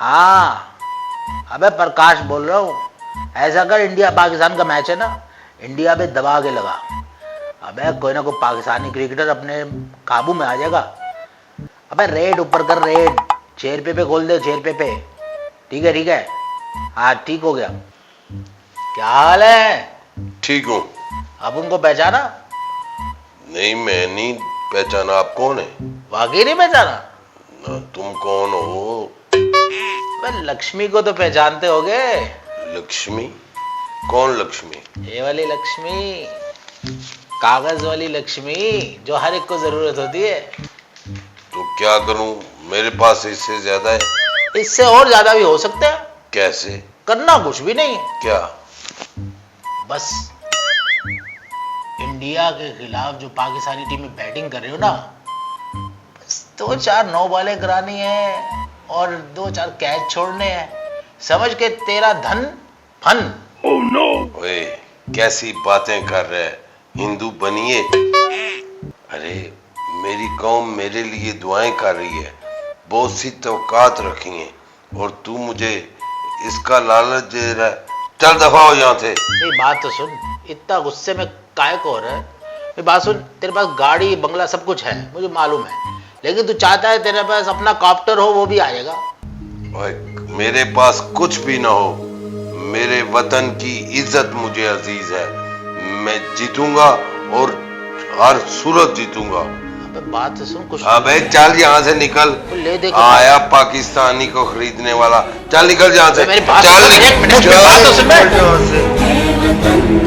हाँ, अबे प्रकाश बोल रहा हूँ। ऐसा कर, इंडिया पाकिस्तान का मैच है ना, इंडिया पे दबा के लगा। अबे कोई ना कोई पाकिस्तानी क्रिकेटर अपने काबू में आ जाएगा। अबे रेड ऊपर कर, रेड 6 रुपये पे खोल दे, 6 रुपये पे। ठीक है ठीक है, हाँ ठीक हो गया। क्या हाल है? ठीक हूँ। अब उनको पहचाना? नहीं, मैं नहीं पहचाना। आप कौन है? वाकई नहीं पहचाना? ना, तुम कौन हो? लक्ष्मी को तो पहचानते होगे। लक्ष्मी? कौन लक्ष्मी? ये वाली लक्ष्मी, कागज वाली लक्ष्मी, जो हर एक को जरूरत होती है। तो क्या करूं, मेरे पास इससे ज्यादा है। इससे और ज्यादा भी हो सकते हैं। कैसे? करना कुछ भी नहीं है, क्या? बस इंडिया के खिलाफ जो पाकिस्तानी टीम में बैटिंग कर रही हो ना, बस 2-4 नो बॉलें करानी है और 2-4 कैच छोड़ने हैं। समझ के तेरा धन फन। Oh no. ओए, कैसी बातें कर रहे हैं? हिंदू बनिए। अरे, मेरी कौम मेरे लिए दुआएं कर रही है, बहुत सी तवक्कात रखी हैं, और तू मुझे इसका लालच दे रहा है। चल दफा हो यहाँ से। मेरी बात तो सुन, इतना गुस्से में काय को हो रहा है? मेरी बात सुन, तेरे पास गाड़ी बंगला सब कुछ है, मुझे मालूम है, लेकिन तू चाहता है तेरे पास अपना कॉप्टर हो, वो भी आएगा। ओए, मेरे पास कुछ भी ना हो, मेरे वतन की इज्जत मुझे अजीज है। मैं जीतूंगा और हर सूरत जीतूंगा। अबे बात तो सुन कुछ। अबे चल यहाँ से निकल। ले दे आया पाकिस्तानी को खरीदने वाला। चल निकल यहाँ से। मेरी बात चल सुन, एक मिनट, चल, बात तो सुन। निकल यहाँ से।